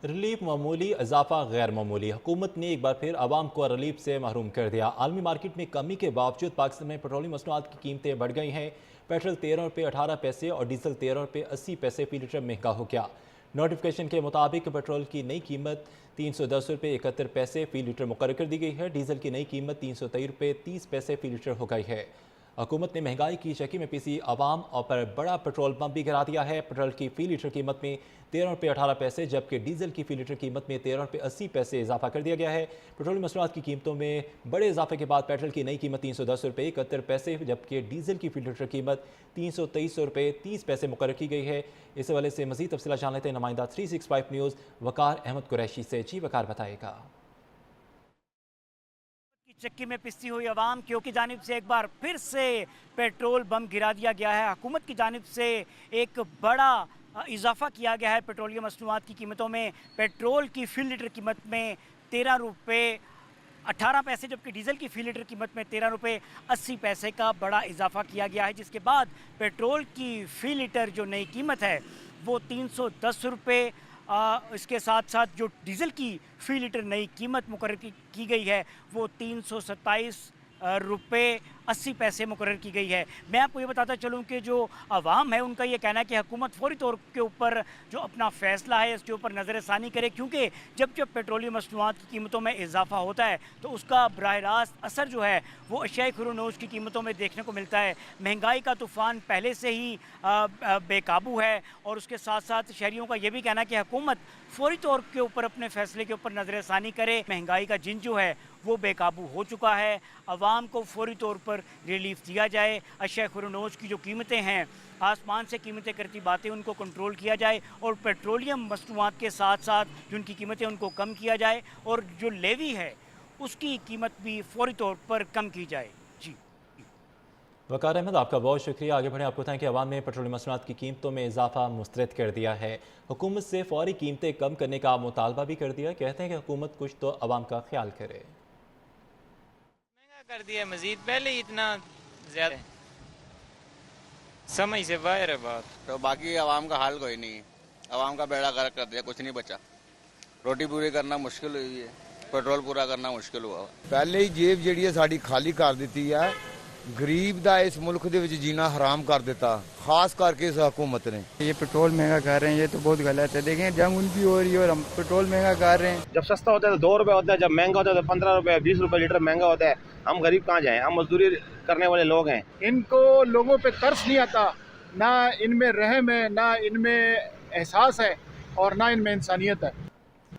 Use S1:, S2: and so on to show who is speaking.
S1: Relief मामूली, इजाफा गैर मामूली। हुकूमत ने एक बार फिर आवाम को रिलीफ से महरूम कर दिया। आलमी मार्केट में कमी के बावजूद पाकिस्तान में पेट्रोलियम मसनूआत की कीमतें बढ़ गई हैं। पेट्रोल 13 रुपये 18 पैसे और डीजल 13 रुपये 80 पैसे फी लीटर महंगा हो गया। नोटिफिकेशन के मुताबिक पेट्रोल की नई कीमत 310 रुपये 71 पैसे फी लीटर मुकर्रर कर दी गई है। डीजल की नई कीमत 323 रुपये 30 पैसे फी लीटर हो गई है। हुकूमत ने महंगाई की चक्की में पिसी आवाम और पर बड़ा पेट्रोल पंप भी गिरा दिया है। पेट्रोल की फी लीटर कीमत में 13 रुपये 18 पैसे जबकि डीजल की फी लीटर कीमत में 13 रुपये 80 पैसे इजाफा कर दिया गया है। पेट्रोलियम मसनूआत की कीमतों में बड़े इजाफे के बाद पेट्रोल की नई कीमत 310 रुपये 71 पैसे जबकि डीजल की फी लीटर कीमत 323 रुपये 30 पैसे मुकर्रर की गई है। इस हवाले से मजीद तफसीलात जान लेते हैं नुमाइंदा 365 न्यूज़ वकार अहमद कुरैशी से। जी वकार बताएगा।
S2: चक्की में पिसती हुई आवाम की जानिब से एक बार फिर से पेट्रोल बम गिरा दिया गया है। हुकूमत की जानिब से एक बड़ा इजाफा किया गया है पेट्रोलियम मसनूआत की कीमतों में। पेट्रोल की फी लीटर कीमत में 13 रुपये 18 पैसे जबकि डीजल की फी लीटर कीमत में 13 रुपये 80 पैसे का बड़ा इजाफा किया गया है, जिसके बाद पेट्रोल की फी लीटर जो नई कीमत है वो 310 रुपये। इसके साथ साथ जो डीजल की फी लीटर नई कीमत मुकर्रर की गई है वो 327 रुपये 80 पैसे मुकर्रर की गई है। मैं आपको ये बताता चलूँ कि जो आवाम है उनका ये कहना है कि हुकूमत फौरी तौर के ऊपर जो अपना फ़ैसला है इसके ऊपर नज़रसानी करे, क्योंकि जब जब पेट्रोलियम मसनूआत की कीमतों में इजाफा होता है तो उसका बराह रास्त असर जो है वो अशियाई खुरोनोश की कीमतों में देखने को मिलता है। महंगाई का तूफ़ान पहले से ही बेकाबू है और उसके साथ साथ शहरियों का ये भी कहना है कि हुकूमत फौरी तौर के ऊपर अपने फ़ैसले के ऊपर नज़रसानी करे। महंगाई का जिन जो है वो बेकाबू हो चुका है। आवाम को फौरी तौर पर रिलीफ दिया जाए। अशिया खुरोनोश की जो कीमतें हैं, आसमान से कीमतें करती बातें, उनको कंट्रोल किया जाए और पेट्रोलियम मसनूआत के साथ साथ जो उनकी कीमतें उनको कम किया जाए और जो लेवी है उसकी कीमत भी फौरी तौर पर कम की जाए। जी
S1: वकार अहमद, आपका बहुत शुक्रिया। आगे बढ़े आपको बताएं कि अवाम ने पेट्रोलियम मसनूआत की कीमतों में इजाफा मुस्तरद कर दिया है। हुकूमत से फौरी कीमतें कम करने का मुतालबा भी कर दिया। कहते हैं कि हुकूमत कुछ तो अवाम का ख्याल करे।
S3: कर दिया मजीद, पहले ही इतना ज्यादा समझ से बाहर है बात।
S4: तो बाकी आवाम का हाल कोई नहीं, आवाम का बेड़ा गर्क कर दिया, कुछ नहीं बचा। रोटी पूरी करना मुश्किल हुई है, पेट्रोल पूरा करना मुश्किल हुआ।
S5: पहले ही जेब ਜਿਹੜੀ ਹੈ ਸਾਡੀ ਖਾਲੀ ਕਰ ਦਿੱਤੀ ਹੈ। गरीब ਦਾ ਇਸ ਮੁਲਕ ਦੇ ਵਿੱਚ जीना हराम कर देता, खास करके इस हुकूमत ने।
S6: ये पेट्रोल महंगा कर रहे हैं, ये तो बहुत गलत है। देखें जंग उनकी हो रही है और हम पेट्रोल महंगा कर रहे हैं।
S7: जब सस्ता होता है तो 2 रुपये होता है, जब महंगा होता है तो 15 रुपये 20 रुपये लीटर महंगा होता है। हम गरीब कहाँ जाएं, हम मजदूरी करने वाले लोग हैं।
S8: इनको लोगों पे तरस नहीं आता, ना इनमें रहम है, ना इनमें एहसास है और ना इनमें इंसानियत है।